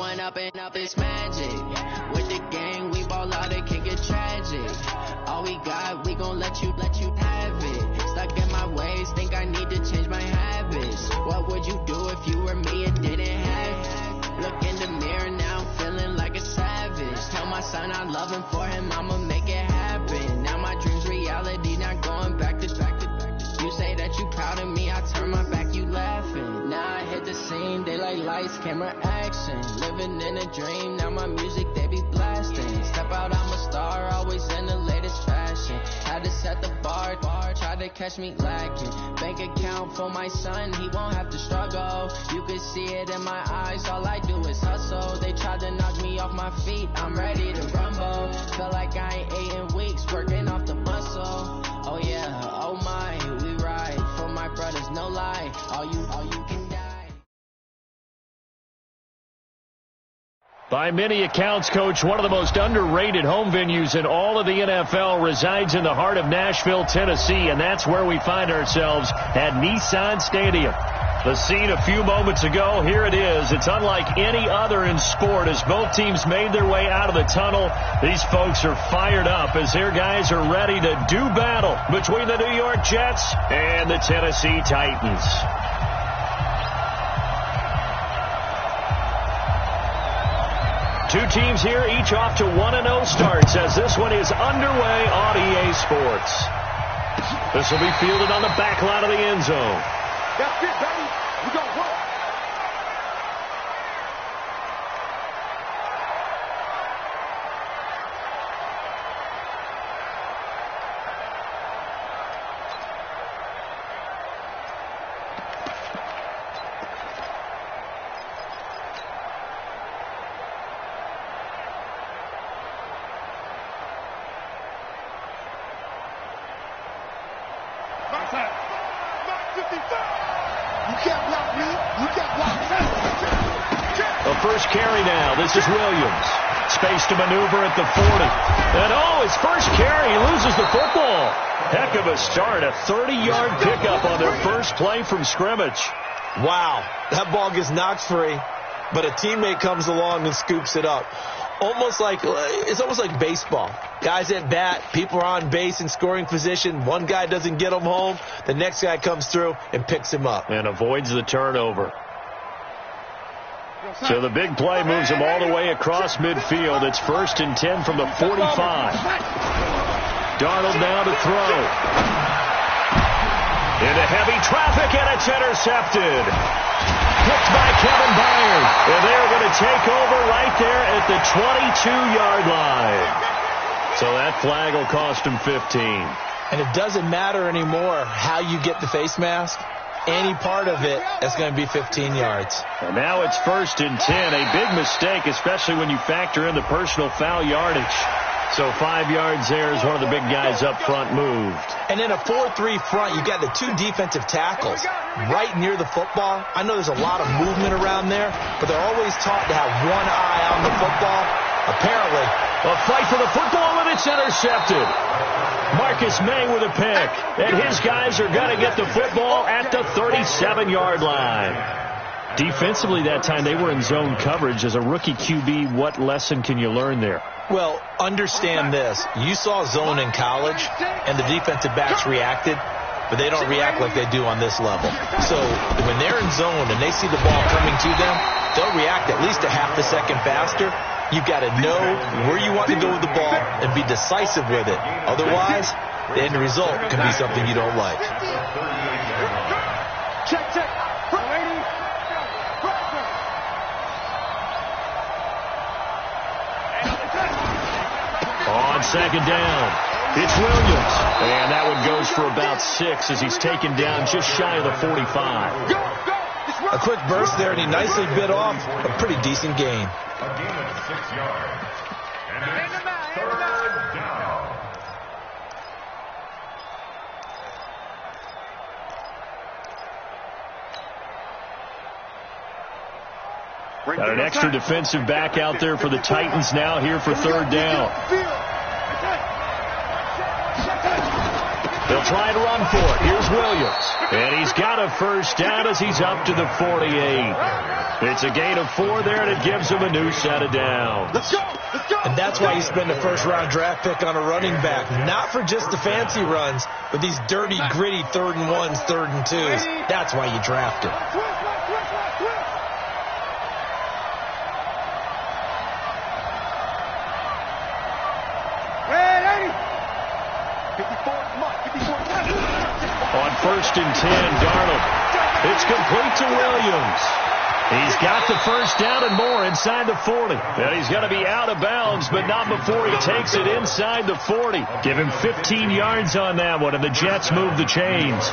Growing up and up is magic. With the gang, we ball out, it can get tragic. All we got, we gon' let you have it. Stuck in my ways, think I need to change my habits. What would you do if you were me and didn't have it? Look in the mirror now, I'm feeling like a savage. Tell my son I love him, for him I'ma make it happen. Now my dream's reality, not going back to. You say that you proud of me, I turn my back, you laughing. Now I hit the scene, they like lights, camera, action. Living in a dream, now my music they be blasting. Step out, I'm a star, always in the latest fashion. Had to set the bar, tried to catch me lacking. Bank account for my son, he won't have to struggle. You can see it in my eyes, all I do is hustle. They tried to knock me off my feet, I'm ready to rumble. Feel like I ain't ate in weeks, working off the muscle. Oh yeah, oh my, we ride for my brothers, no lie. All you can die. By many accounts, Coach, one of the most underrated home venues in all of the NFL resides in the heart of Nashville, Tennessee, and that's where we find ourselves at Nissan Stadium. The scene a few moments ago, here it is. It's unlike any other in sport as both teams made their way out of the tunnel. These folks are fired up as their guys are ready to do battle between the New York Jets and the Tennessee Titans. Two teams here, each off to 1-0 starts as this one is underway on EA Sports. This will be fielded on the back line of the end zone. That's it, baby. We gonna work. First carry now. This is Williams. Space to maneuver at the 40. And his first carry, he loses the football. Heck of a start. A 30-yard pickup on their first play from scrimmage. Wow. That ball gets knocked free, but a teammate comes along and scoops it up. It's almost like baseball. Guys at bat, people are on base in scoring position. One guy doesn't get him home. The next guy comes through and picks him up. And avoids the turnover. So the big play moves him all the way across midfield. It's 1st and 10 from the 45. Darnold now to throw. Into heavy traffic, and it's intercepted. Picked by Kevin Byard. And they're going to take over right there at the 22-yard line. So that flag will cost him 15. And it doesn't matter anymore how you get the face mask. Any part of it is going to be 15 yards. And now it's 1st and 10. A big mistake, especially when you factor in the personal foul yardage. So 5 yards there as one of the big guys up front moved. And in a 4-3 front, you got the two defensive tackles right near the football. I know there's a lot of movement around there, but they're always taught to have one eye on the football. Apparently, a fight for the football, and it's intercepted. Marcus May with a pick, and his guys are going to get the football at the 37-yard line. Defensively that time, they were in zone coverage. As a rookie QB, what lesson can you learn there? Well, understand this. You saw zone in college, and the defensive backs reacted, but they don't react like they do on this level. So when they're in zone and they see the ball coming to them, they'll react at least a half a second faster. You've got to know where you want to go with the ball and be decisive with it. Otherwise, the end result can be something you don't like. Check. On 2nd down, it's Williams. And that one goes for about 6 as he's taken down just shy of the 45. A quick burst there, and he nicely bit off a pretty decent gain. A gain of 6 yards. And it's 3rd down. Got an extra defensive back out there for the Titans now here for 3rd down. They'll try to run for it. Here's Williams. And he's got a 1st down as he's up to the 48. It's a gain of 4 there, and it gives him a new set of downs. Let's go. Let's go. And that's why you spend a first-round draft pick on a running back. Not for just the fancy runs, but these dirty, gritty 3rd and 1s, 3rd and 2s. That's why you draft him. On 1st and 10, Darnold. It's complete to Williams. He's got the first down and more inside the 40. And he's going to be out of bounds, but not before he takes it inside the 40. Give him 15 yards on that one, and the Jets move the chains.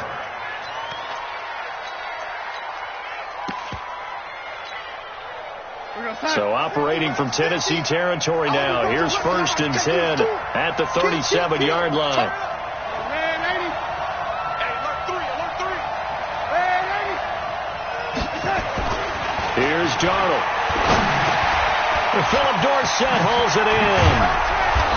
So operating from Tennessee territory now. Here's 1st and 10 at the 37-yard line. Here's Darnold. Philip Dorsett hauls it in.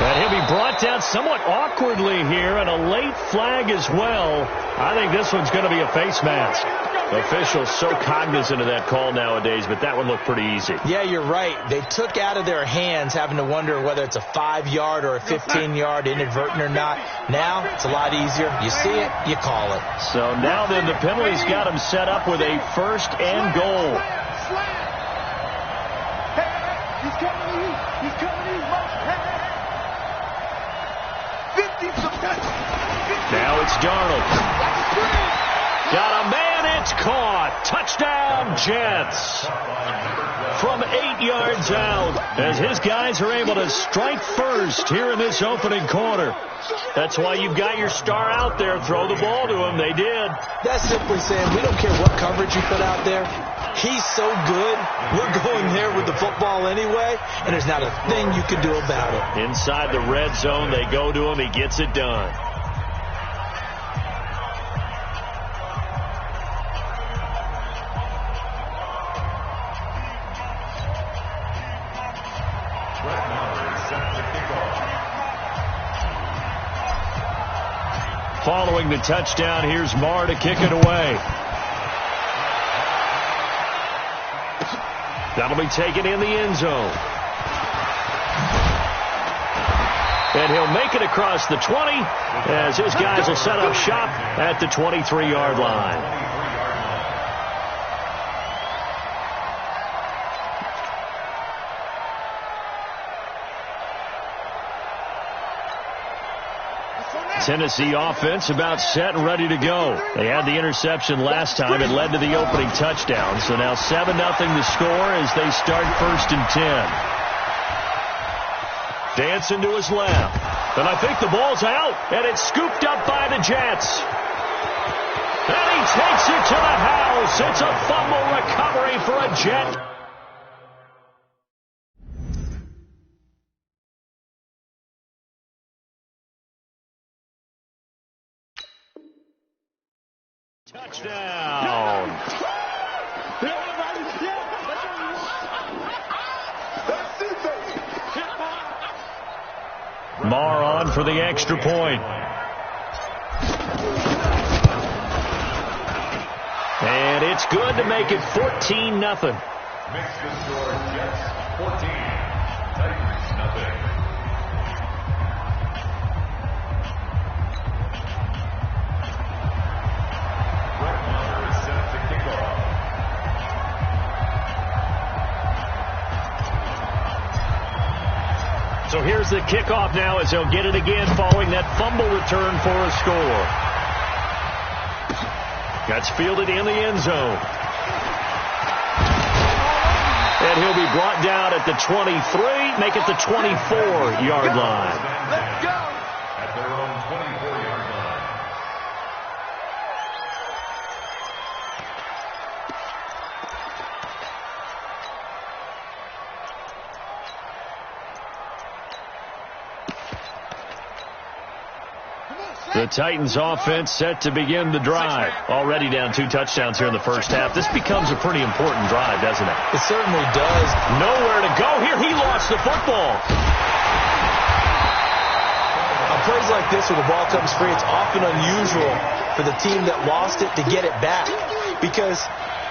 And he'll be brought down somewhat awkwardly here, and a late flag as well. I think this one's going to be a face mask. Officials so cognizant of that call nowadays, but that one looked pretty easy. Yeah, you're right. They took out of their hands having to wonder whether it's a 5-yard or a 15-yard inadvertent or not. Now it's a lot easier. You see it, you call it. So now then the penalty's got him set up with a 1st and goal. He's coming to you. He's coming to you. Now it's Darnold. Got a man, it's caught. Touchdown, Jets. From 8 yards out, as his guys are able to strike first here in this opening quarter. That's why you've got your star out there. Throw the ball to him. They did. That's simply saying we don't care what coverage you put out there. He's so good. We're going there with the football anyway, and there's not a thing you can do about it. Inside the red zone, they go to him. He gets it done. Following the touchdown, here's Marr to kick it away. That'll be taken in the end zone. And he'll make it across the 20 as his guys will set up shop at the 23-yard line. Tennessee offense about set and ready to go. They had the interception last time. It led to the opening touchdown. So now 7-0 the score as they start 1st and 10. Dancing to his left. And I think the ball's out. And it's scooped up by the Jets. And he takes it to the house. It's a fumble recovery for a Jet. Touchdown. Marr on for the extra point. And it's good to make it 14-0. Makes the score Jets 14, Titans nothing. So here's the kickoff now as they'll get it again following that fumble return for a score. That's fielded in the end zone. And he'll be brought down at the 23, make it the 24-yard line. Let's go. At their own 24-yard line. The Titans offense set to begin the drive. Already down 2 touchdowns here in the first half. This becomes a pretty important drive, doesn't it? It certainly does. Nowhere to go here. He lost the football. On plays like this where the ball comes free, it's often unusual for the team that lost it to get it back. Because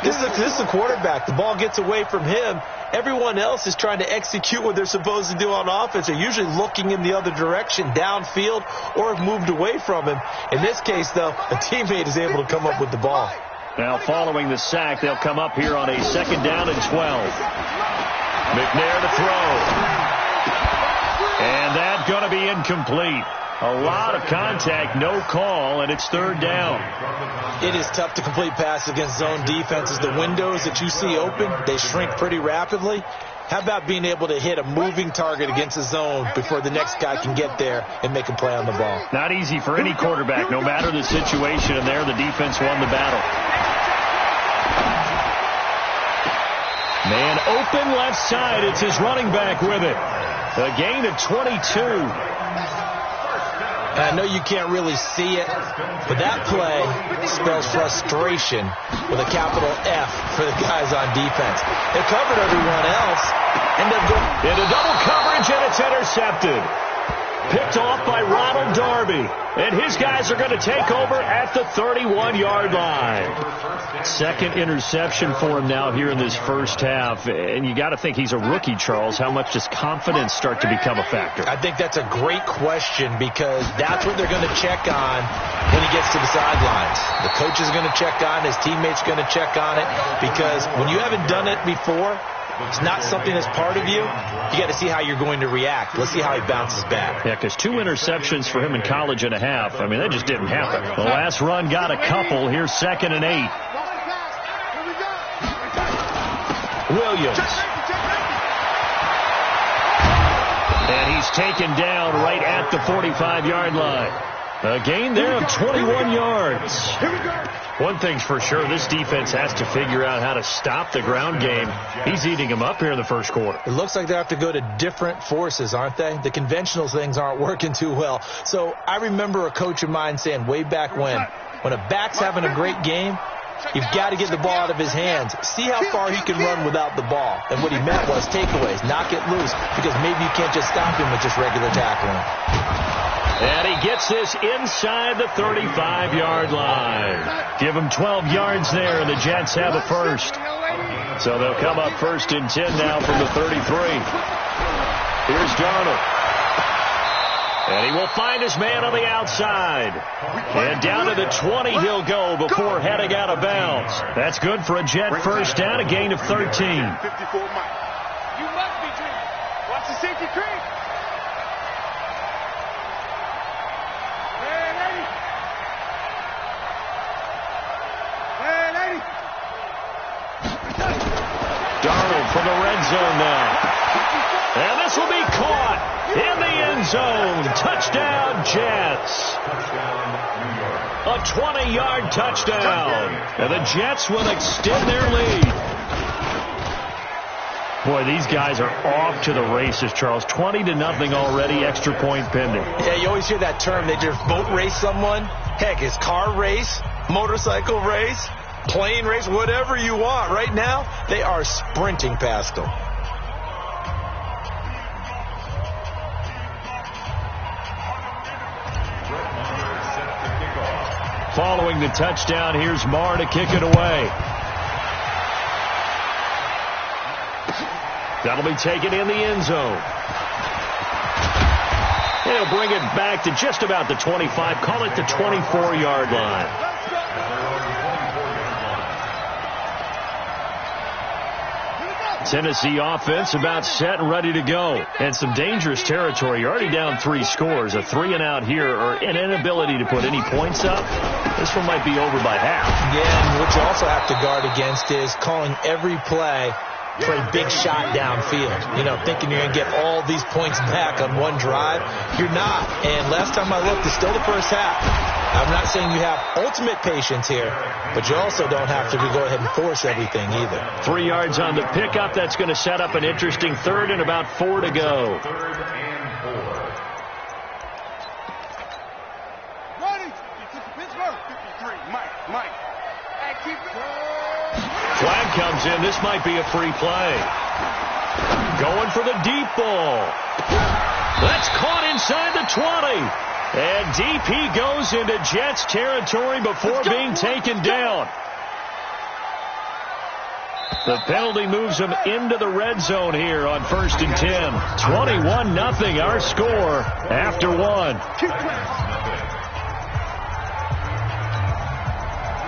This is a quarterback. The ball gets away from him. Everyone else is trying to execute what they're supposed to do on offense. They're usually looking in the other direction, downfield, or have moved away from him. In this case, though, a teammate is able to come up with the ball. Now, following the sack, they'll come up here on a 2nd down and 12. McNair to throw. And that's going to be incomplete. A lot of contact, no call, and it's 3rd down. It is tough to complete passes against zone defenses. The windows that you see open, they shrink pretty rapidly. How about being able to hit a moving target against a zone before the next guy can get there and make a play on the ball? Not easy for any quarterback, no matter the situation, and there the defense won the battle. Man open left side. It's his running back with it. A gain of 22. I know you can't really see it, but that play spells frustration with a capital F for the guys on defense. They covered everyone else, and they're going into double coverage, and it's intercepted. Picked off by Ronald Darby, and his guys are going to take over at the 31-yard line. 2nd interception for him now here in this first half, and you got to think he's a rookie, Charles. How much does confidence start to become a factor? I think that's a great question, because that's what they're going to check on when he gets to the sidelines. The coach is going to check on it, his teammates are going to check on it, because when you haven't done it before, it's not something that's part of you. You got to see how you're going to react. Let's see how he bounces back. Yeah, because 2 interceptions for him in college and a half. I mean, that just didn't happen. The last run got a couple. Here's 2nd and 8. Williams. And he's taken down right at the 45-yard line. A gain there of 21 yards. One thing's for sure, this defense has to figure out how to stop the ground game. He's eating them up here in the first quarter. It looks like they have to go to different forces, aren't they? The conventional things aren't working too well. So I remember a coach of mine saying way back when a back's having a great game, you've got to get the ball out of his hands. See how far he can run without the ball. And what he meant was takeaways, knock it loose, because maybe you can't just stop him with just regular tackling. And he gets this inside the 35-yard line. Give him 12 yards there, and the Jets have a first. So they'll come up 1st and 10 now from the 33. Here's Darnold. And he will find his man on the outside. And down to the 20 he'll go before heading out of bounds. That's good for a Jet first down, a gain of 13. 54 Mike. You must be dreaming. Watch the safety creep. Darnold from the red zone now. And this will be caught in the end zone. Touchdown, Jets. A 20-yard touchdown. And the Jets will extend their lead. Boy, these guys are off to the races, Charles. 20-0 already, extra point pending. Yeah, you always hear that term. They just boat race someone. Heck, it's car race, motorcycle race, plane race, whatever you want. Right now, they are sprinting past them. Following the touchdown, here's Marr to kick it away. That'll be taken in the end zone. He'll bring it back to just about the 25. Call it the 24-yard line. Tennessee offense about set and ready to go. And some dangerous territory. You're already down 3 scores. A 3-and-out here, or an inability to put any points up. This one might be over by half. Yeah, and what you also have to guard against is calling every play for a big shot downfield. You know, thinking you're going to get all these points back on one drive. You're not. And last time I looked, it's still the first half. I'm not saying you have ultimate patience here, but you also don't have to go ahead and force everything either. 3 yards on the pickup. That's going to set up an interesting third and about 4 to go. Flag comes in. This might be a free play. Going for the deep ball. That's caught inside the 20. And deep he goes into Jets territory before being taken down. The penalty moves them into the red zone here on 1st and 10. 21-0 our score after one.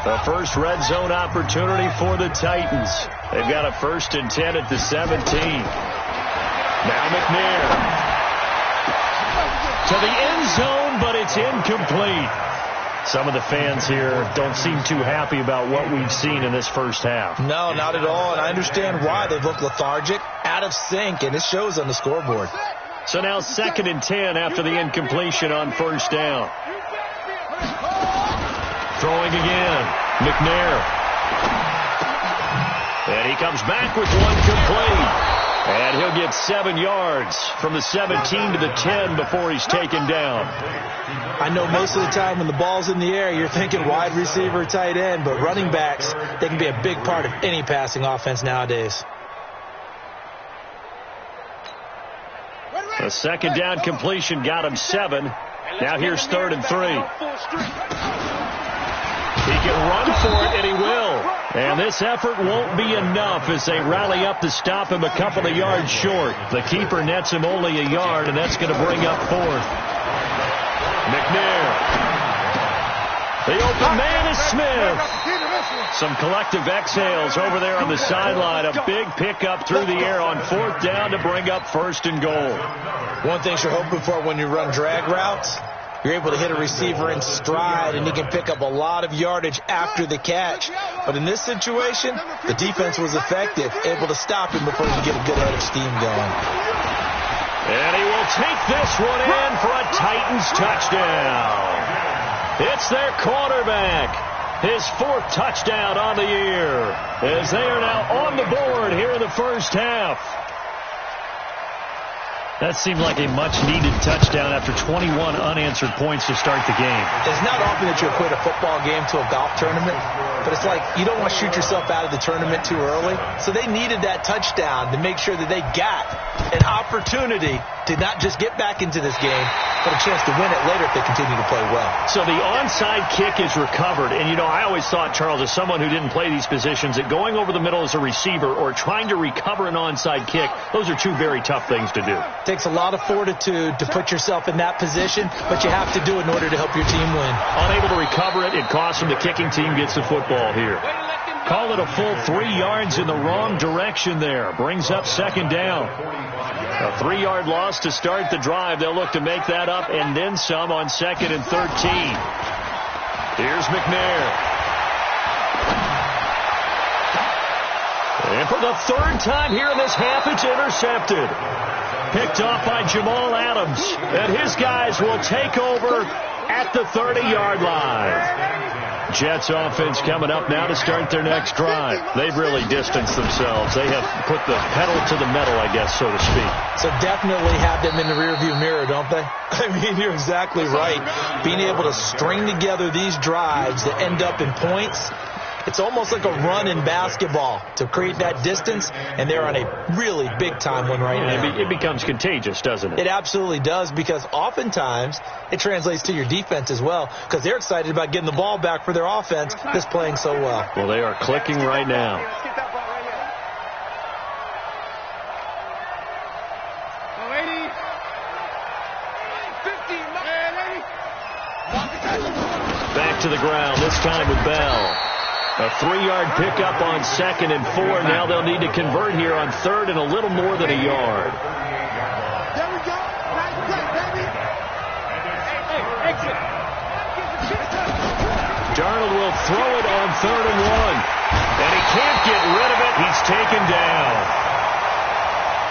The first red zone opportunity for the Titans. They've got a 1st and 10 at the 17. Now McNair to the end zone, but it's incomplete. Some of the fans here don't seem too happy about what we've seen in this first half. No, not at all, and I understand why. They've looked lethargic, out of sync, and it shows on the scoreboard. So now 2nd and 10 after the incompletion on 1st down. Throwing again, McNair. And he comes back with one complete. And he'll get 7 yards from the 17 to the 10 before he's taken down. I know most of the time when the ball's in the air, you're thinking wide receiver, tight end, but running backs, they can be a big part of any passing offense nowadays. A 2nd down completion got him 7. Now here's 3rd and 3. He can run for it, and he will. And this effort won't be enough as they rally up to stop him a couple of yards short. The keeper nets him only a yard, and that's going to bring up 4th. McNair. The open man is Smith. Some collective exhales over there on the sideline. A big pickup through the air on 4th down to bring up 1st and goal. One thing you're hoping for when you run drag routes, you're able to hit a receiver in stride, and he can pick up a lot of yardage after the catch. But in this situation, the defense was effective, able to stop him before he could get a good head of steam going. And he will take this one in for a Titans touchdown. It's their quarterback. His 4th touchdown on the year, as they are now on the board here in the first half. That seemed like a much-needed touchdown after 21 unanswered points to start the game. It's not often that you equate a football game to a golf tournament, but it's like you don't want to shoot yourself out of the tournament too early. So they needed that touchdown to make sure that they got an opportunity to not just get back into this game, but a chance to win it later if they continue to play well. So the onside kick is recovered. And, you know, I always thought, Charles, as someone who didn't play these positions, that going over the middle as a receiver or trying to recover an onside kick, those are two very tough things to do. It takes a lot of fortitude to put yourself in that position, but you have to do it in order to help your team win. Unable to recover it, it costs them. The kicking team gets the football here. Call it a full 3 yards in the wrong direction there. Brings up 2nd down. A 3-yard loss to start the drive. They'll look to make that up and then some on 2nd and 13. Here's McNair. And for the 3rd time here in this half, it's intercepted. Picked off by Jamal Adams. And his guys will take over at the 30-yard line. Jets offense coming up now to start their next drive. They've really distanced themselves. They have put the pedal to the metal, I guess, so to speak. So definitely have them in the rearview mirror, don't they? I mean, you're exactly right. Being able to string together these drives that end up in points, it's almost like a run in basketball to create that distance, and they're on a really big-time one right now. It becomes contagious, doesn't it? It absolutely does, because oftentimes it translates to your defense as well, because they're excited about getting the ball back for their offense that's playing so well. Well, they are clicking right now. Back to the ground, this time with Bell. A 3-yard pickup on 2nd and 4. Now they'll need to convert here on 3rd and a little more than a yard. There we go. Nice play, baby. Hey, exit. Darnold will throw it on 3rd and 1. And he can't get rid of it. He's taken down.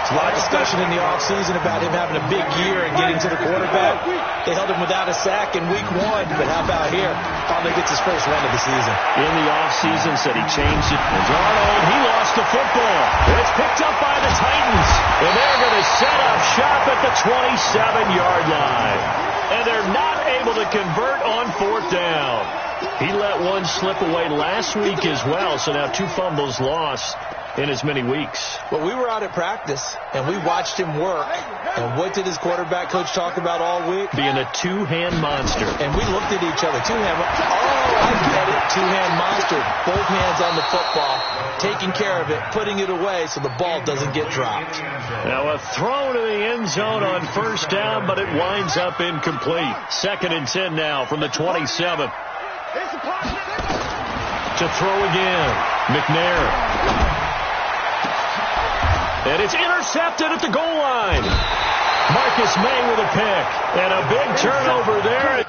There's a lot of discussion in the offseason about him having a big year and getting to the quarterback. They held him without a sack in week 1, but how about here? Finally gets his first run of the season. In the offseason, said he changed it. And Darnold, he lost the football. It's picked up by the Titans. And they're going to set up shop at the 27-yard line. And they're not able to convert on 4th down. He let one slip away last week as well, so now 2 fumbles lost. in as many weeks. Well, we were out at practice, and we watched him work. And what did his quarterback coach talk about all week? Being a two-hand monster. And we looked at each other. Two-hand. Oh, I get it. Two-hand monster. Both hands on the football, taking care of it, putting it away so the ball doesn't get dropped. Now a throw to the end zone on first down, but it winds up incomplete. 2nd and 10 now from the 27. To throw again. McNair. And it's intercepted at the goal line. Marcus May with a pick. And a big turnover there.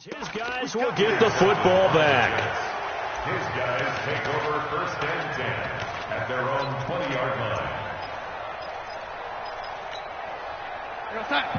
His guys will get the football back. His guys take over 1st and 10 at their own 20-yard line.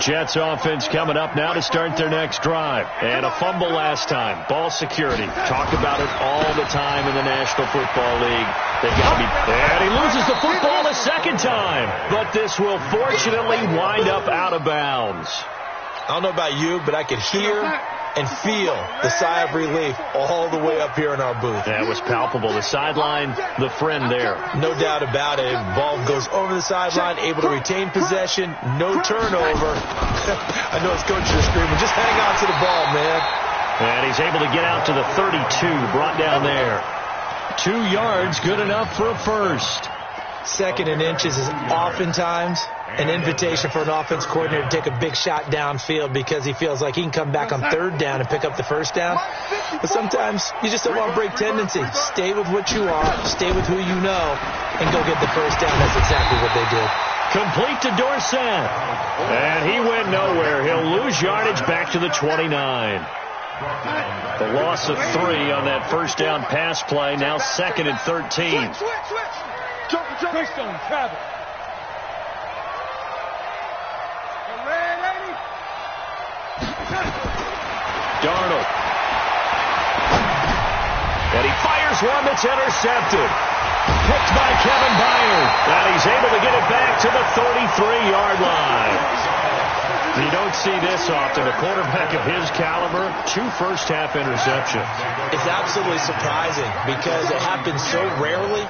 Jets offense coming up now to start their next drive. And a fumble last time. Ball security. Talk about it all the time in the National Football League. They've got to be... And he loses the football a second time. But this will fortunately wind up out of bounds. I don't know about you, but I could hear and feel the sigh of relief all the way up here in our booth. That was palpable. The sideline, the friend there. No doubt about it. Ball goes over the sideline, able to retain possession, no turnover. I know his coaches are screaming, just hang on to the ball, man. And he's able to get out to the 32, brought down there. 2 yards, good enough for a first. 2nd and inches is oftentimes an invitation for an offense coordinator to take a big shot downfield because he feels like he can come back on 3rd down and pick up the first down. But sometimes you just don't want to break tendency. Stay with what you are, stay with who you know, and go get the first down. That's exactly what they did. Complete to Dorsett. And he went nowhere. He'll lose yardage back to the 29. The loss of 3 on that first down pass play. Now 2nd and 13. Darnold. And he fires one that's intercepted. Picked by Kevin Byard. And he's able to get it back to the 33-yard line. You don't see this often. A quarterback of his caliber, 2 first-half interceptions. It's absolutely surprising because it happens so rarely.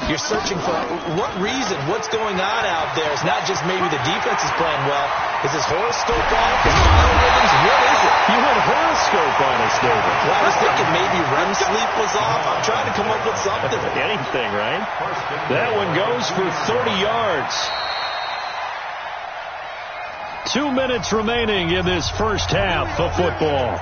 You're searching for what reason, what's going on out there. It's not just maybe the defense is playing well. Is his horoscope off? Is rhythms? What is it? You had a horoscope on us, David. Well, I was thinking maybe REM sleep was off. I'm trying to come up with something. Anything, right? That one goes for 30 yards. 2 minutes remaining in this first half of football.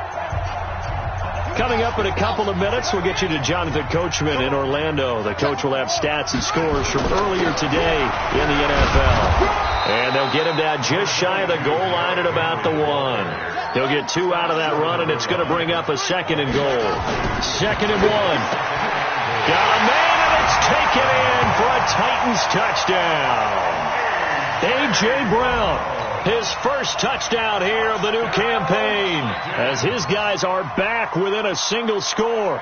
Coming up in a couple of minutes, we'll get you to Jonathan Coachman in Orlando. The coach will have stats and scores from earlier today in the NFL. And they'll get him down just shy of the goal line at about the 1. He'll get 2 out of that run, and it's going to bring up a 2nd and goal. 2nd and 1. Got a man, and it's taken in for a Titans touchdown. A.J. Brown. His first touchdown here of the new campaign as his guys are back within a single score.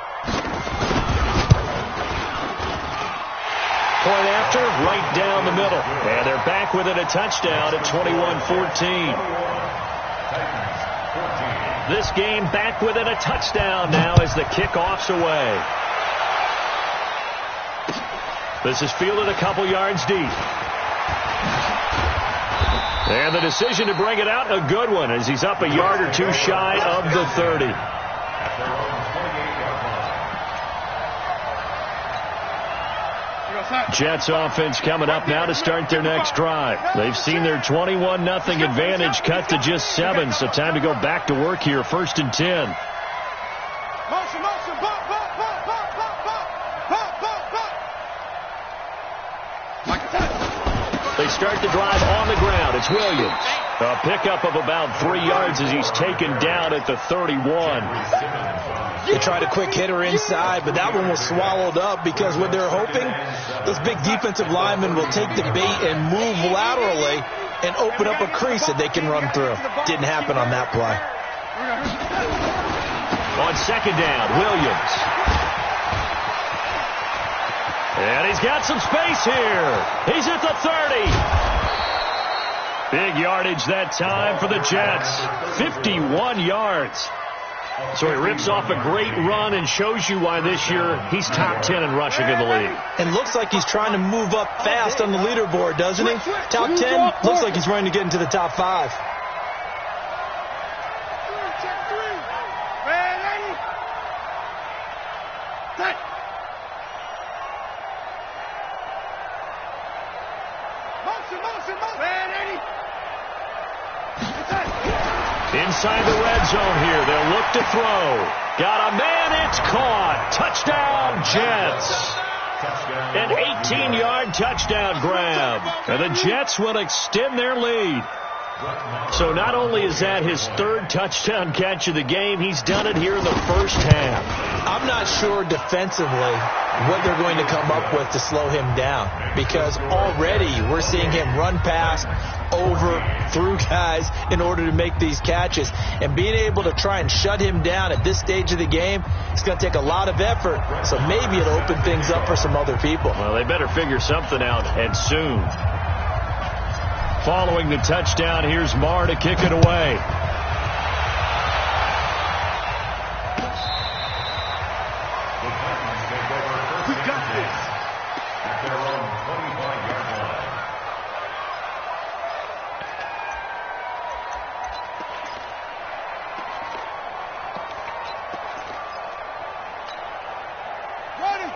Point after, right down the middle. And they're back within a touchdown at 21-14. This game back within a touchdown now as the kickoff's away. This is fielded a couple yards deep. And the decision to bring it out, a good one, as he's up a yard or 2 shy of the 30. Jets offense coming up now to start their next drive. They've seen their 21-0 advantage cut to just 7, so time to go back to work here, 1st and 10. They start the drive on the ground. It's Williams. A pickup of about 3 yards as he's taken down at the 31. They tried a quick hitter inside, but that one was swallowed up because what they're hoping, those big defensive linemen will take the bait and move laterally and open up a crease that they can run through. Didn't happen on that play. On 2nd down, Williams. And he's got some space here. He's at the 30. Big yardage that time for the Jets. 51 yards. So he rips off a great run and shows you why this year he's top 10 in rushing in the league. And looks like he's trying to move up fast on the leaderboard, doesn't he? Top 10, looks like he's running to get into the top 5. Inside the red zone here. They'll look to throw. Got a man. It's caught. Touchdown, Jets. An 18-yard touchdown grab. And the Jets will extend their lead. So not only is that his third touchdown catch of the game, he's done it here in the first half. I'm not sure defensively what they're going to come up with to slow him down, because already we're seeing him run past, over, through guys in order to make these catches. And being able to try and shut him down at this stage of the game, it's going to take a lot of effort. So maybe it'll open things up for some other people. Well, they better figure something out, and soon. Following the touchdown, here's Marr to kick it away. We got this. At their own 25-yard line.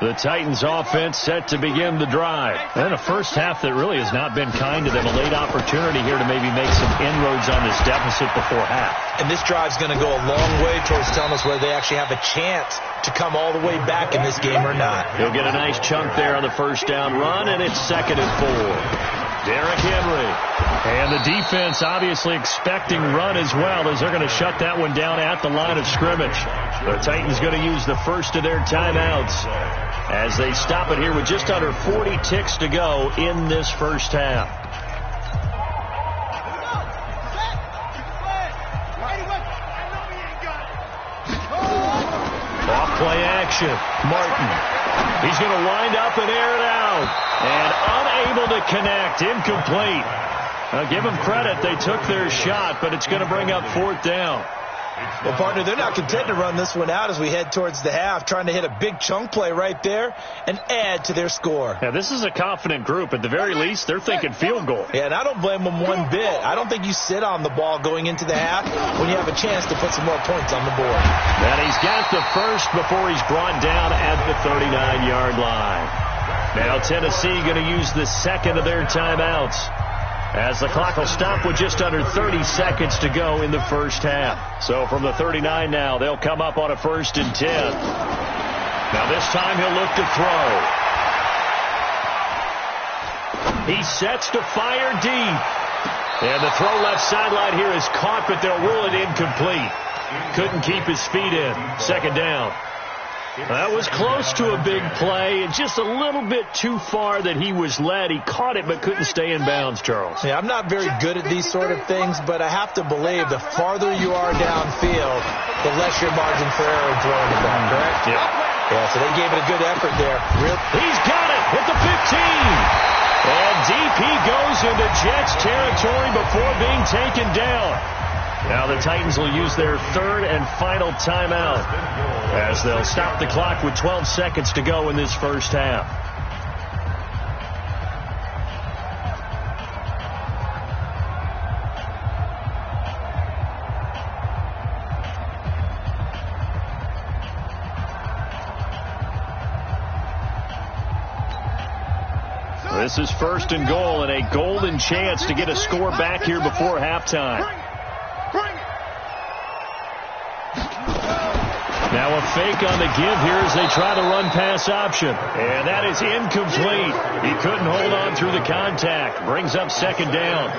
The Titans offense set to begin the drive. And a first half that really has not been kind to them. A late opportunity here to maybe make some inroads on this deficit before half. And this drive's going to go a long way towards telling us whether they actually have a chance to come all the way back in this game or not. He'll get a nice chunk there on the first down run, and it's 2nd and 4. Derrick Henry. And the defense obviously expecting run as well, as they're going to shut that one down at the line of scrimmage. The Titans going to use the first of their timeouts as they stop it here with just under 40 ticks to go in this first half. Off play action. Martin. He's going to wind up and air it out. And unable to connect. Incomplete. Now give them credit. They took their shot, but it's going to bring up 4th down. Well, partner, they're not content to run this one out as we head towards the half, trying to hit a big chunk play right there and add to their score. Yeah, this is a confident group. At the very least, they're thinking field goal. Yeah, and I don't blame them one bit. I don't think you sit on the ball going into the half when you have a chance to put some more points on the board. And he's got the first before he's brought down at the 39-yard line. Now Tennessee going to use the second of their timeouts, as the clock will stop with just under 30 seconds to go in the first half. So from the 39 now, they'll come up on a 1st and 10. Now this time he'll look to throw. He sets to fire deep. And the throw left sideline here is caught, but they'll rule it incomplete. Couldn't keep his feet in. 2nd down. That was close to a big play, and just a little bit too far that he was led. He caught it but couldn't stay in bounds, Charles. Yeah, I'm not very good at these sort of things, but I have to believe the farther you are downfield, the less your margin for error in throwing the ball, correct? Yeah. Yeah, so they gave it a good effort there. He's got it at the 15. And deep he goes into Jets territory before being taken down. Now the Titans will use their 3rd and final timeout, as they'll stop the clock with 12 seconds to go in this first half. This is 1st and goal, and a golden chance to get a score back here before halftime. Now a fake on the give here as they try to run pass option. And that is incomplete. He couldn't hold on through the contact. Brings up 2nd down.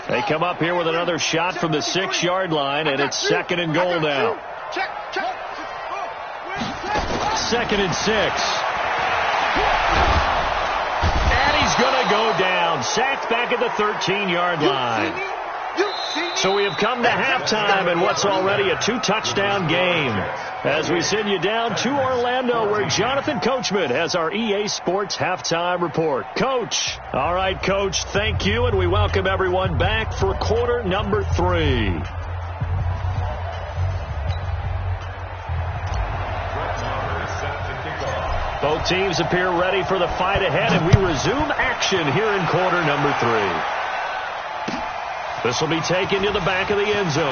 They come up here with another shot from the 6-yard line, and it's 2nd and goal now. 2nd and 6. And he's going to go down. Sacked back at the 13-yard line. So we have come to halftime in what's already a 2-touchdown game. As we send you down to Orlando, where Jonathan Coachman has our EA Sports halftime report. Coach. All right, Coach, thank you, and we welcome everyone back for quarter number 3. Both teams appear ready for the fight ahead, and we resume action here in quarter number 3. This will be taken to the back of the end zone.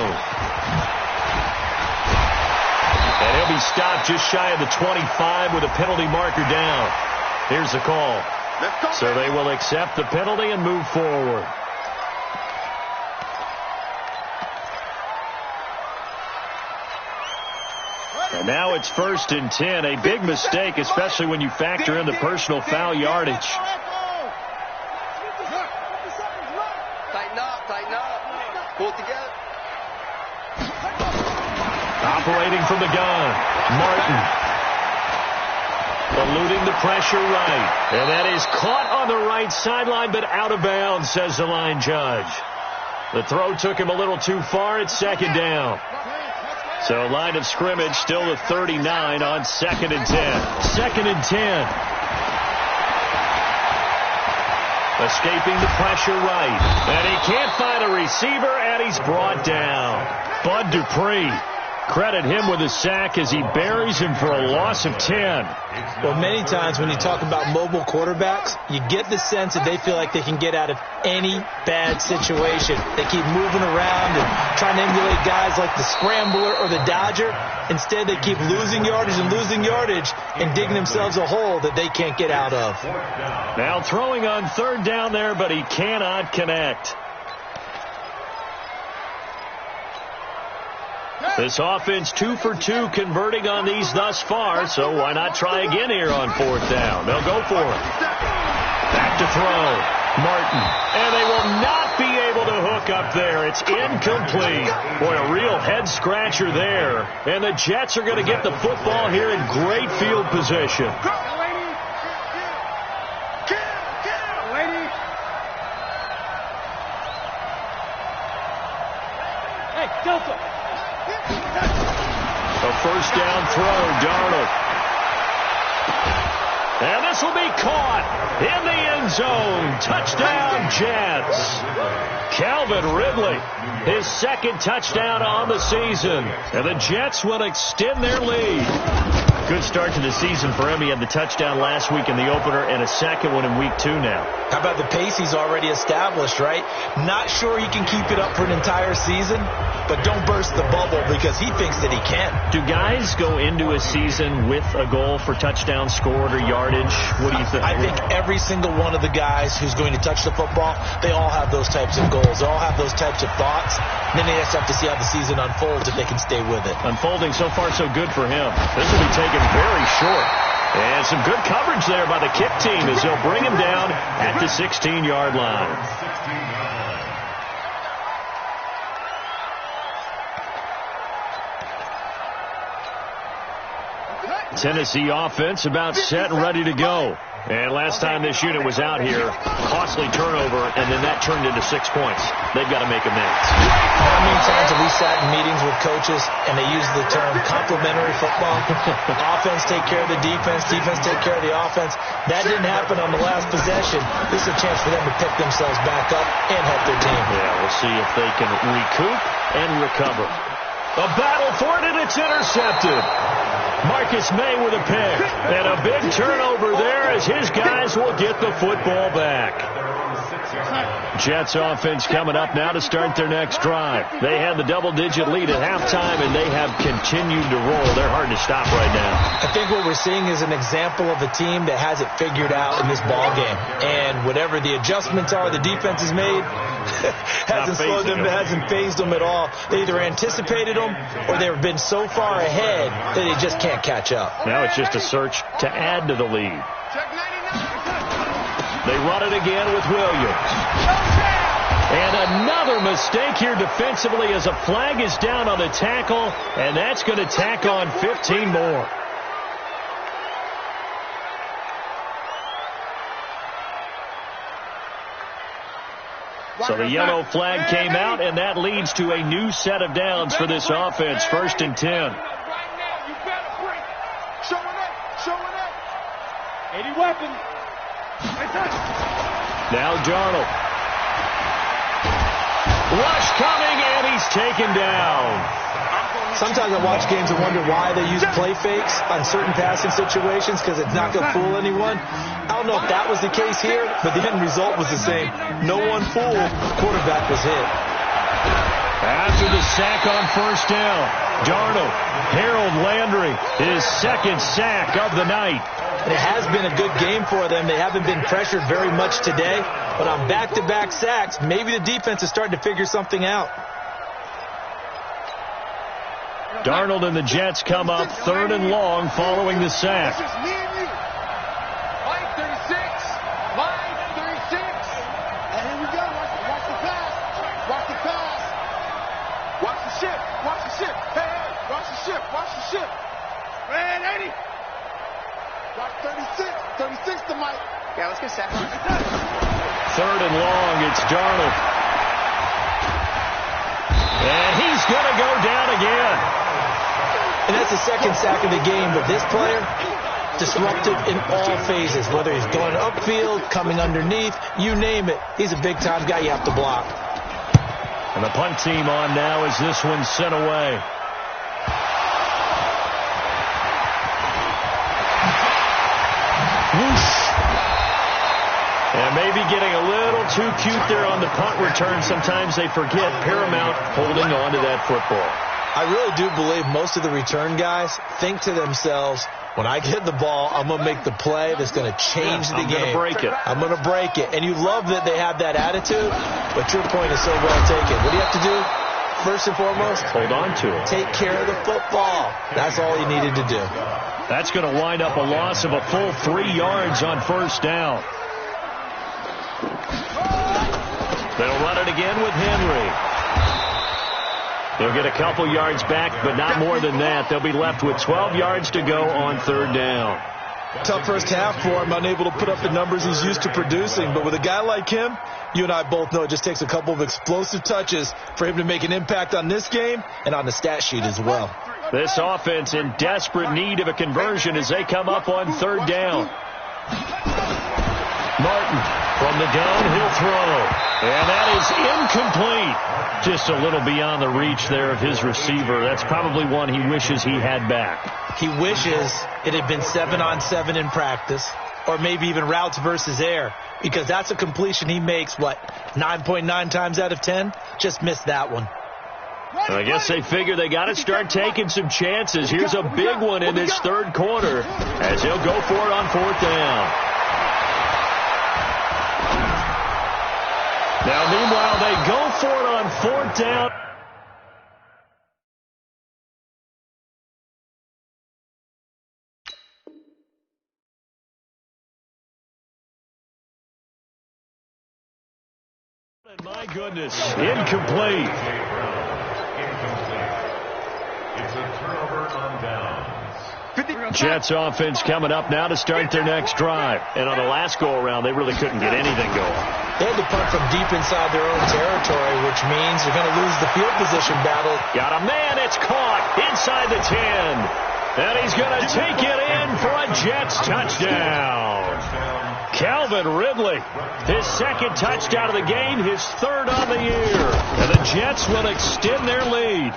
And he'll be stopped just shy of the 25 with a penalty marker down. Here's the call. So they will accept the penalty and move forward. And now it's 1st and 10. A big mistake, especially when you factor in the personal foul yardage. Tighten up. Pull it together. Operating from the gun, Martin. Eluding the pressure right. And that is caught on the right sideline, but out of bounds, says the line judge. The throw took him a little too far. It's 2nd down. So line of scrimmage still the 39 on 2nd and 10. 2nd and 10. Escaping the pressure right. And he can't find a receiver, and he's brought down. Bud Dupree. Credit him with a sack as he buries him for a loss of 10. Well, many times when you talk about mobile quarterbacks, you get the sense that they feel like they can get out of any bad situation. They keep moving around and trying to emulate guys like the scrambler or the dodger. Instead, they keep losing yardage and digging themselves a hole that they can't get out of. Now throwing on 3rd down there, but he cannot connect. This offense 2 for 2 converting on these thus far, so why not try again here on 4th down? They'll go for it. Back to throw. Martin. And they will not be able to hook up there. It's incomplete. Boy, a real head-scratcher there. And the Jets are going to get the football here in great field position. A 1st down throw, Darnold. And this will be caught in the end zone. Touchdown, Jets. Calvin Ridley, his 2nd touchdown on the season. And the Jets will extend their lead. Good start to the season for him. He had the touchdown last week in the opener and a 2nd one in week 2 now. How about the pace he's already established, right? Not sure he can keep it up for an entire season, but don't burst the bubble because he thinks that he can. Do guys go into a season with a goal for touchdown scored or yardage? What do you think? I think every single one of the guys who's going to touch the football, they all have those types of goals. They all have those types of thoughts. And then they just have to see how the season unfolds if they can stay with it. Unfolding so far so good for him. This will be taken very short. And some good coverage there by the kick team as they'll bring him down at the 16-yard line. Tennessee offense about set and ready to go. And last time this unit was out here, costly turnover, and then that turned into 6 points. They've got to make amends. How many times have we sat in meetings with coaches and they use the term complementary football? Offense take care of the defense, defense take care of the offense. That didn't happen on the last possession. This is a chance for them to pick themselves back up and help their team. Yeah, we'll see if they can recoup and recover. A battle for it, and it's intercepted. Marcus May with a pick. And a big turnover there as his guys will get the football back. Jets offense coming up now to start their next drive. They had the double-digit lead at halftime, and they have continued to roll. They're hard to stop right now. I think what we're seeing is an example of a team that has it figured out in this ball game. And whatever the adjustments are the defense has made, hasn't slowed them, hasn't phased them at all. They either anticipated them or they've been so far ahead that they just can't catch up. Now it's just a search to add to the lead. They run it again with Williams. And another mistake here defensively as a flag is down on the tackle, and that's going to tack on 15 more. So the yellow flag came out, and that leads to a new set of downs for this offense. 1st and 10. Right now, you better break. Showing up. 80 weapon. Now Darnold. Rush coming, and he's taken down. Sometimes I watch games and wonder why they use play fakes on certain passing situations, because it's not going to fool anyone. I don't know if that was the case here, but the end result was the same. No one fooled. The quarterback was hit. After the sack on 1st down, Darnold, Harold Landry, his 2nd sack of the night. And it has been a good game for them. They haven't been pressured very much today, but on back-to-back sacks, maybe the defense is starting to figure something out. Darnold and the Jets come up 3rd and long following the sack. It's just me and you. Line 36. And here we go. Watch the pass. Watch the ship. Hey, watch the ship. Man, 80. Watch 36 to Mike. Yeah, let's get sacked. 3rd and long, it's Darnold. And he's going to go down again. And that's the 2nd sack of the game, but this player, disruptive in all phases, whether he's going upfield, coming underneath, you name it. He's a big-time guy you have to block. And the punt team on now as this one's sent away. Whoosh. And maybe getting a little too cute there on the punt return. Sometimes they forget paramount holding on to that football. I really do believe most of the return guys think to themselves, when I get the ball, I'm going to make the play that's going to change the game. I'm going to break it. And you love that they have that attitude, but your point is so well taken. What do you have to do? First and foremost, hold on to it. Take care of the football. That's all you needed to do. That's going to wind up a loss of a full 3 yards on 1st down. They'll run it again with Henry. They'll get a couple yards back, but not more than that. They'll be left with 12 yards to go on 3rd down. Tough first half for him, unable to put up the numbers he's used to producing. But with a guy like him, you and I both know it just takes a couple of explosive touches for him to make an impact on this game and on the stat sheet as well. This offense in desperate need of a conversion as they come up on 3rd down. Martin from the gun, he'll throw. And that is incomplete. Just a little beyond the reach there of his receiver. That's probably one he wishes he had back. He wishes it had been 7-on-7 in practice, or maybe even routes versus air, because that's a completion he makes, 9.9 times out of 10? Just missed that one. I guess they figure they got to start taking some chances. Here's a big one in this 3rd quarter as he'll go for it on 4th down. Now, meanwhile, they go for it on 4th down. My goodness, incomplete. It's a turnover on downs. Jets offense coming up now to start their next drive. And on the last go-around, they really couldn't get anything going. They had to punt from deep inside their own territory, which means they're going to lose the field position battle. Got a man, it's caught inside the 10. And he's going to take it in for a Jets touchdown. Calvin Ridley, his 2nd touchdown of the game, his 3rd on the year. And the Jets will extend their lead.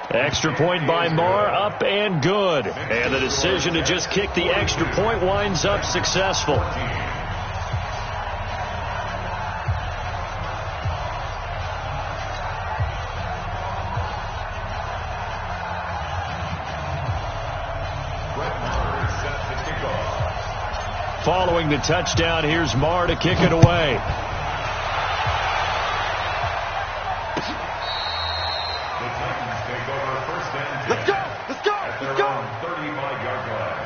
Extra point by Marr, up and good. And the decision to just kick the extra point winds up successful. Following the touchdown, here's Marr to kick it away. Let's go! At their own 35-yard line.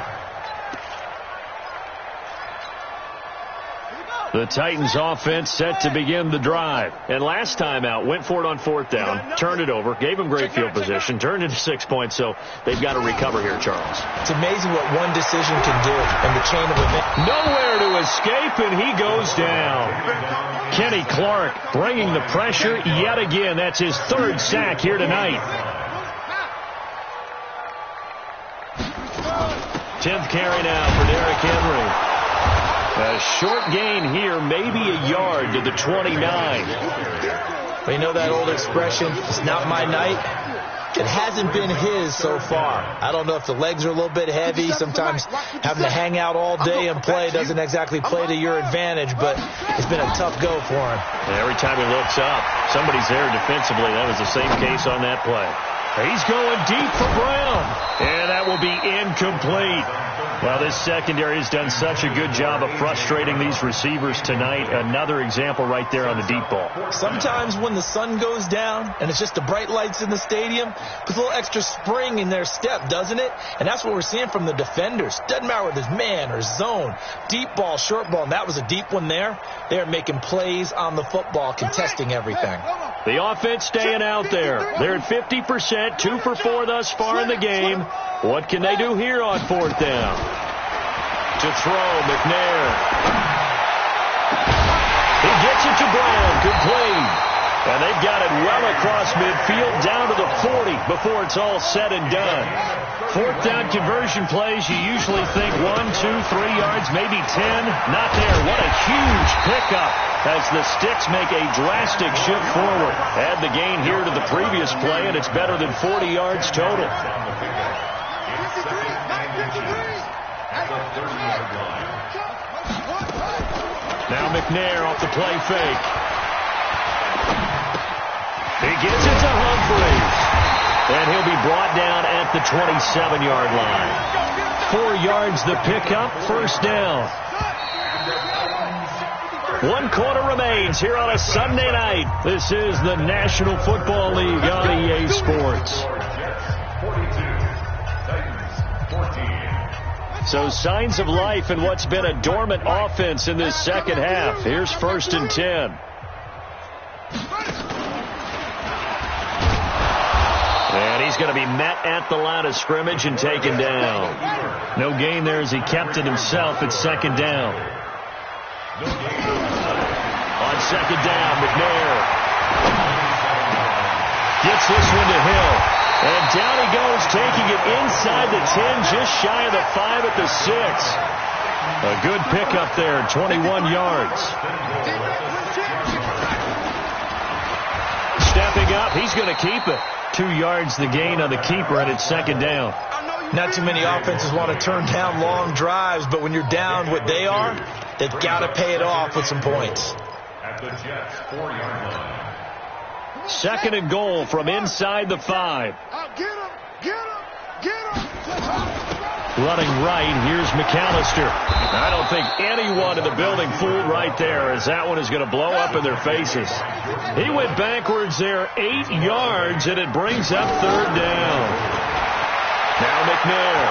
Here we go! The Titans offense set to begin the drive. And last time out, went for it on fourth down, turned it over, gave them great field position, turned into 6 points, so they've got to recover here, Charles. It's amazing what one decision can do in the chain of events. Nowhere to escape, and he goes down. Kenny Clark bringing the pressure yet again. That's his third sack here tonight. 10th carry now for Derrick Henry. A short gain here, maybe a yard to the 29. You know that old expression, it's not my night? It hasn't been his so far. I don't know if the legs are a little bit heavy. Sometimes having to hang out all day and play doesn't exactly play to your advantage, but it's been a tough go for him. Every time he looks up, somebody's there defensively. That was the same case on that play. He's going deep for Brown, and that will be incomplete. Well, this secondary has done such a good job of frustrating these receivers tonight. Another example right there on the deep ball. Sometimes when the sun goes down and it's just the bright lights in the stadium, puts a little extra spring in their step, doesn't it? And that's what we're seeing from the defenders. Doesn't matter whether it's man or zone, deep ball, short ball, and that was a deep one there. They're making plays on the football, contesting everything. The offense staying out there. They're at 50%, 2 for 4 thus far in the game. What can they do here on fourth down? To throw, McNair. He gets it to Brown, complete. And they've got it well across midfield, down to the 40 before it's all said and done. Fourth down conversion plays, you usually think 1, 2, 3 yards, maybe 10. Not there. What a huge pickup as the Sticks make a drastic shift forward. Add the gain here to the previous play, and it's better than 40 yards total. Now McNair off the play fake. He gives it to Humphries. And he'll be brought down at the 27-yard line. 4 yards the pickup, first down. 1 quarter remains here on a Sunday night. This is the National Football League on EA Sports. So signs of life in what's been a dormant offense in this second half. Here's 1st and 10. And he's going to be met at the line of scrimmage and taken down. No gain there as he kept it himself at second down. On second down, McNair gets this one to Hill. And down he goes, taking it inside the 10, just shy of the 5 at the 6. A good pickup there, 21 yards. Stepping up, he's going to keep it. 2 yards the gain on the keeper, and it's second down. Not too many offenses want to turn down long drives, but when you're down what they are, they've got to pay it off with some points. At the Jets' 4-yard line. Second and goal from inside the 5. Running right, here's McAllister. I don't think anyone in the building fooled right there, as that one is going to blow up in their faces. He went backwards there 8 yards, and it brings up third down. Now McNair.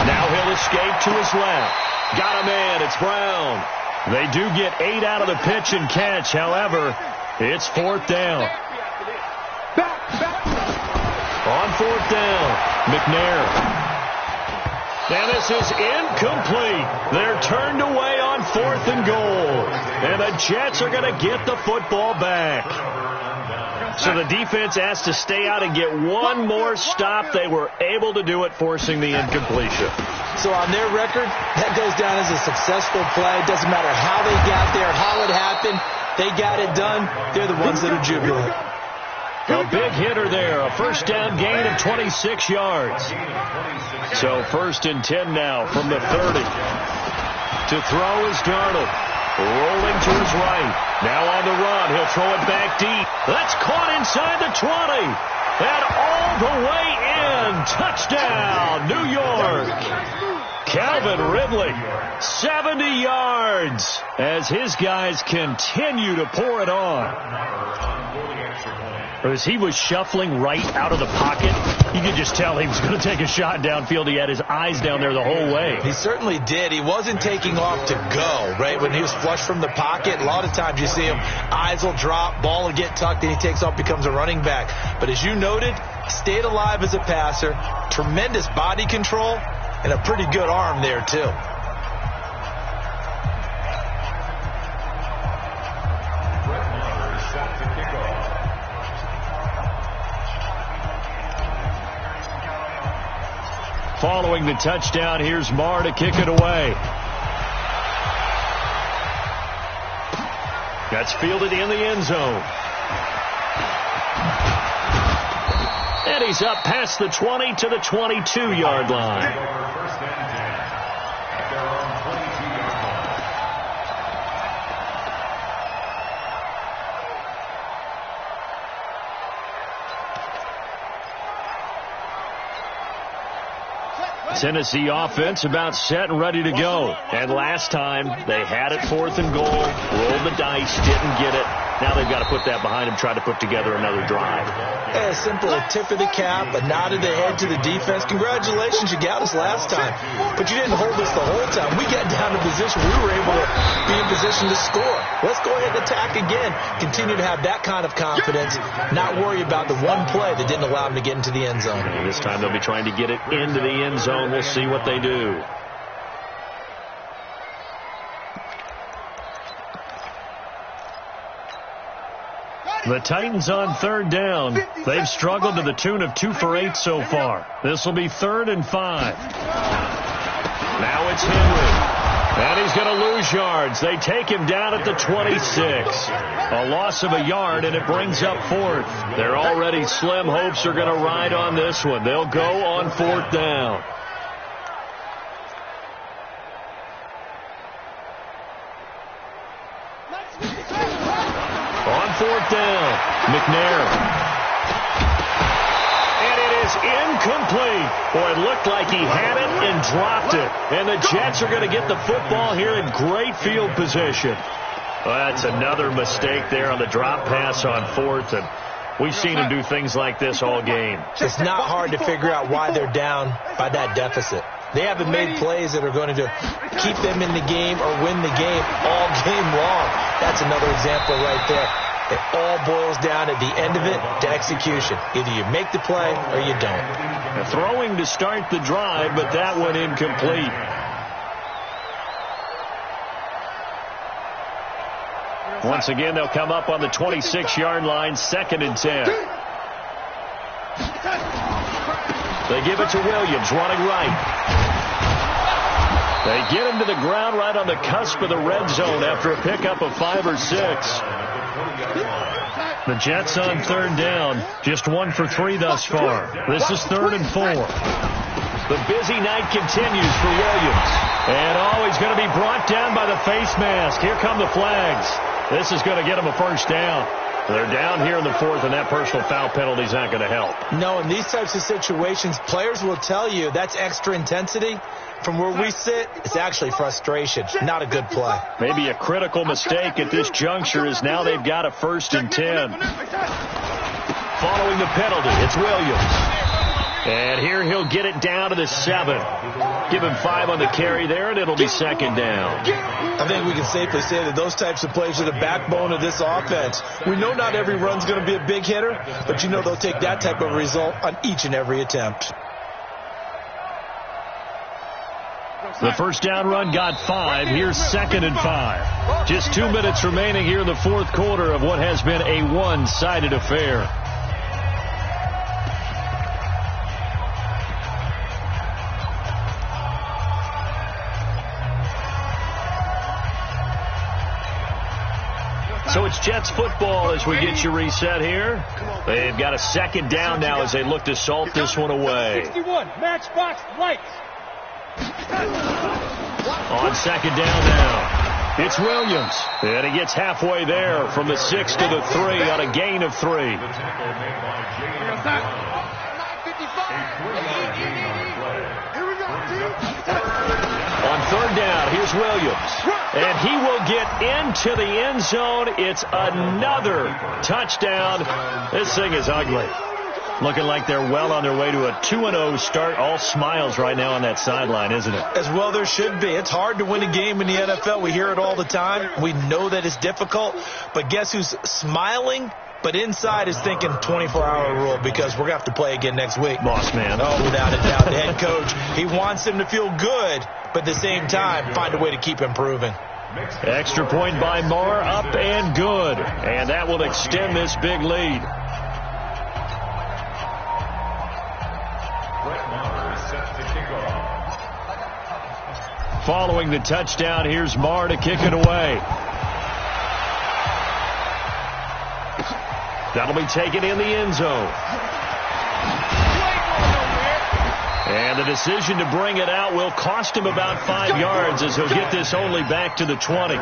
Now he'll escape to his left. Got a man, it's Brown. They do get 8 out of the pitch and catch. However, it's fourth down. On fourth down, McNair. Now this is incomplete. They're turned away on 4th and goal. And the Jets are going to get the football back. So the defense has to stay out and get one more stop. They were able to do it, forcing the incompletion. So on their record, that goes down as a successful play. It doesn't matter how they got there, how it happened. They got it done. They're the ones that are jubilant. A big hitter there. A first down gain of 26 yards. So 1st and 10 now from the 30. To throw is Darnold. Rolling to his right. Now on the run. He'll throw it back deep. That's caught inside the 20. And all the way in. Touchdown, New York. Calvin Ridley, 70 yards as his guys continue to pour it on. As he was shuffling right out of the pocket, you could just tell he was going to take a shot downfield. He had his eyes down there the whole way. He certainly did. He wasn't taking off to go, right? When he was flush from the pocket, a lot of times you see him, eyes will drop, ball will get tucked, and he takes off, becomes a running back. But as you noted, stayed alive as a passer, tremendous body control, and a pretty good arm there, too. Following the touchdown, here's Marr to kick it away. That's fielded in the end zone. And he's up past the 20 to the 22-yard line. Tennessee offense about set and ready to go. And last time, they had it 4th and goal, rolled the dice, didn't get it. Now they've got to put that behind them, try to put together another drive. Yeah, simple, a tip of the cap, a nod of the head to the defense. Congratulations, you got us last time. But you didn't hold us the whole time. We got down to position. We were able to be in position to score. Let's go ahead and attack again. Continue to have that kind of confidence, not worry about the one play that didn't allow them to get into the end zone. And this time they'll be trying to get it into the end zone. We'll see what they do. The Titans on 3rd down. They've struggled to the tune of 2 for 8 so far. This will be 3rd and 5. Now it's Henry. And he's going to lose yards. They take him down at the 26. A loss of a yard, and it brings up 4th. Their already slim hopes are going to ride on this one. They'll go on 4th down. On 4th down, McNair. And it is incomplete. Boy, it looked like he had it and dropped it. And the Jets are going to get the football here in great field position. Well, that's another mistake there on the drop pass on 4th. And we've seen him do things like this all game. It's not hard to figure out why they're down by that deficit. They haven't made plays that are going to keep them in the game or win the game all game long. That's another example right there. It all boils down at the end of it to execution. Either you make the play or you don't. Throwing to start the drive, but that one incomplete. Once again, they'll come up on the 26-yard line, 2nd and 10. They give it to Williams, running right. They get him to the ground right on the cusp of the red zone after a pickup of 5 or 6. The Jets on 3rd down, just 1 for 3 thus far. This is 3rd and 4. The busy night continues for Williams. And he's going to be brought down by the face mask. Here come the flags. This is going to get him a 1st down. They're down here in the 4th, and that personal foul penalty is not going to help. No, in these types of situations, players will tell you that's extra intensity. From where we sit, it's actually frustration. Not a good play. Maybe a critical mistake at this juncture is now they've got a 1st and 10. Following the penalty, it's Williams. And here he'll get it down to the 7. Give him 5 on the carry there, and it'll be 2nd down. I think we can safely say that those types of plays are the backbone of this offense. We know not every run's going to be a big hitter, but you know they'll take that type of result on each and every attempt. The 1st down run got 5. Here's 2nd and 5. Just 2 minutes remaining here in the 4th quarter of what has been a one-sided affair. So it's Jets football as we get you reset here. They've got a 2nd down now as they look to salt this one away. 61, matchbox lights. On 2nd down now, it's Williams. And he gets halfway there from the 6 to the 3 on a gain of 3. Here we go, team. third down. Here's Williams. And he will get into the end zone. It's another touchdown. This thing is ugly. Looking like they're well on their way to a 2-0 start. All smiles right now on that sideline, isn't it? As well there should be. It's hard to win a game in the NFL. We hear it all the time. We know that it's difficult. But guess who's smiling? But inside is thinking 24-hour rule because we're going to have to play again next week. Boss man. Oh, without a doubt. The head coach, he wants him to feel good, but at the same time, find a way to keep improving. Extra point by Marr, up and good. And that will extend this big lead. Following the touchdown, here's Marr to kick it away. That'll be taken in the end zone. And the decision to bring it out will cost him about 5 yards as he'll get this only back to the 20.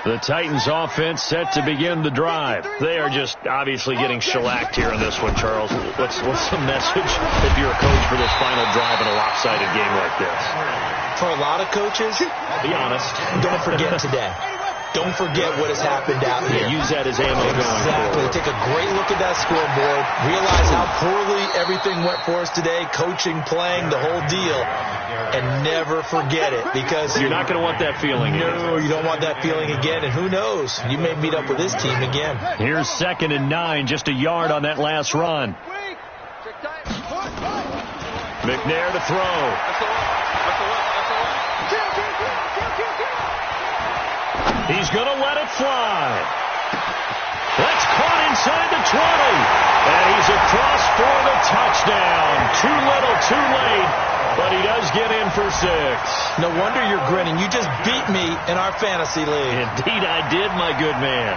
The Titans offense set to begin the drive. They are just obviously getting shellacked here in this one, Charles. What's the message if you're a coach for this final drive in a lopsided game like this? For a lot of coaches, be honest, don't forget today. Don't forget what has happened out here. Use that as ammo going Exactly. forward. Take a great look at that scoreboard. Realize how poorly everything went for us today. Coaching, playing, the whole deal. And never forget it because you're not going to want that feeling again. No, you don't want that feeling again. And who knows? You may meet up with this team again. Here's 2nd and 9, just a yard on that last run. McNair to throw. He's going to let it fly. That's caught inside the 20. And he's across for the touchdown. Too little, too late. But he does get in for 6. No wonder you're grinning. You just beat me in our fantasy league. Indeed I did, my good man.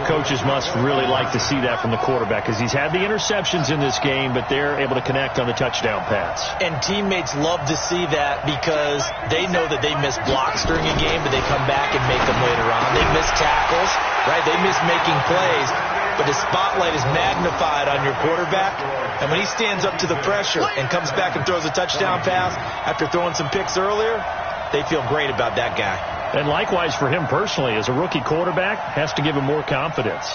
Coaches must really like to see that from the quarterback because he's had the interceptions in this game, but they're able to connect on the touchdown pass. And teammates love to see that because they know that they miss blocks during a game, but they come back and make them later on. They miss tackles, right? They miss making plays, but the spotlight is magnified on your quarterback. And when he stands up to the pressure and comes back and throws a touchdown pass after throwing some picks earlier, they feel great about that guy. And likewise for him personally, as a rookie quarterback, has to give him more confidence.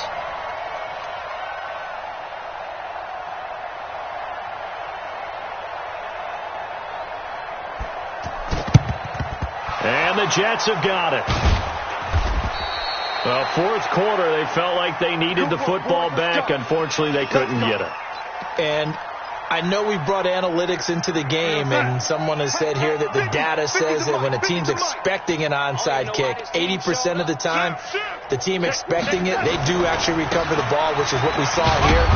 And the Jets have got it. Well, 4th quarter, they felt like they needed the football back. Unfortunately, they couldn't get it. And I know we brought analytics into the game, and someone has said here that the data says that when a team's expecting an onside kick, 80% of the time, the team expecting it, they do actually recover the ball, which is what we saw here.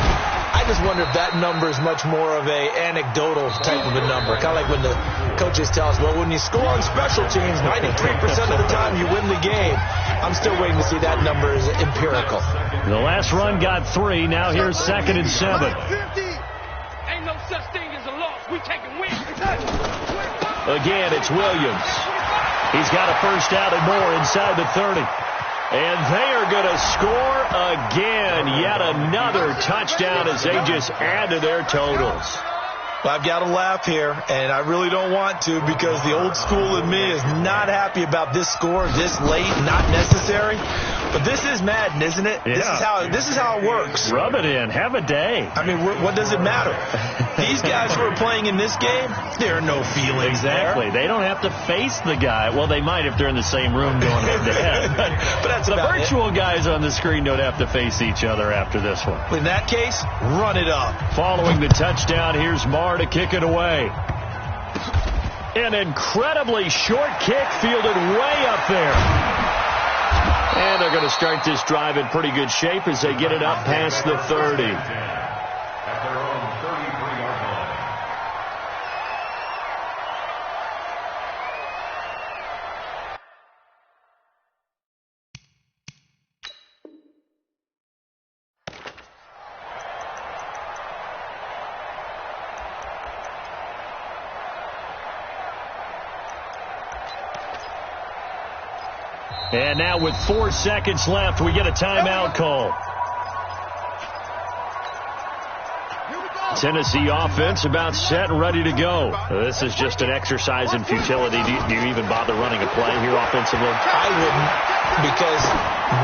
I just wonder if that number is much more of a anecdotal type of a number. Kind of like when the coaches tell us, well, when you score on special teams, 93% of the time you win the game. I'm still waiting to see that number is empirical. The last run got 3. Now here's 2nd and 7. Ain't no such thing as a loss. We take a win. Again, it's Williams. He's got a first out and more inside the 30. And they are going to score again. Yet another touchdown as they just add to their totals. Well, I've got to laugh here, and I really don't want to because the old school in me is not happy about this score this late, not necessary. But this is Madden, isn't it? Yeah. This is how it works. Rub it in. Have a day. I mean, what does it matter? These guys who are playing in this game, there are no feelings Exactly. there. They don't have to face the guy. Well, they might if they're in the same room going head-to-head. But that's the about virtual guys on the screen don't have to face each other after this one. In that case, run it up. Following the touchdown, here's Marr to kick it away. An incredibly short kick fielded way up there. And they're going to start this drive in pretty good shape as they get it up past the 30. At their own 33-yard line. And now with 4 seconds left, we get a timeout call. Tennessee offense about set and ready to go. This is just an exercise in futility. Do you even bother running a play here offensively? I wouldn't, because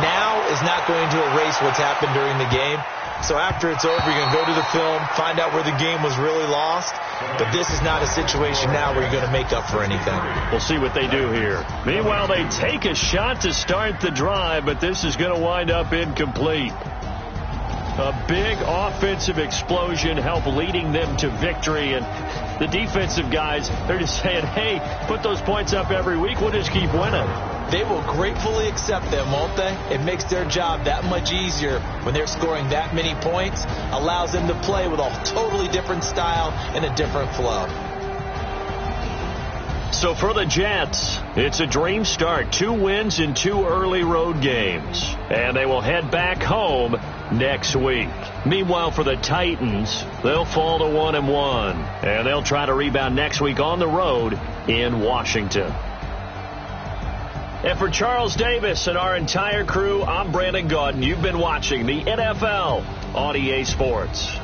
now is not going to erase what's happened during the game. So after it's over, you're going to go to the film, find out where the game was really lost. But this is not a situation now where you're going to make up for anything. We'll see what they do here. Meanwhile, they take a shot to start the drive, but this is going to wind up incomplete. A big offensive explosion helped leading them to victory, and the defensive guys, they're just saying, hey, put those points up every week, we'll just keep winning. They will gratefully accept them, won't they? It makes their job that much easier when they're scoring that many points, allows them to play with a totally different style and a different flow. So for the Jets, it's a dream start. 2 wins in 2 early road games. And they will head back home next week. Meanwhile, for the Titans, they'll fall to 1-1. And they'll try to rebound next week on the road in Washington. And for Charles Davis and our entire crew, I'm Brandon Gaudin. You've been watching the NFL on EA Sports.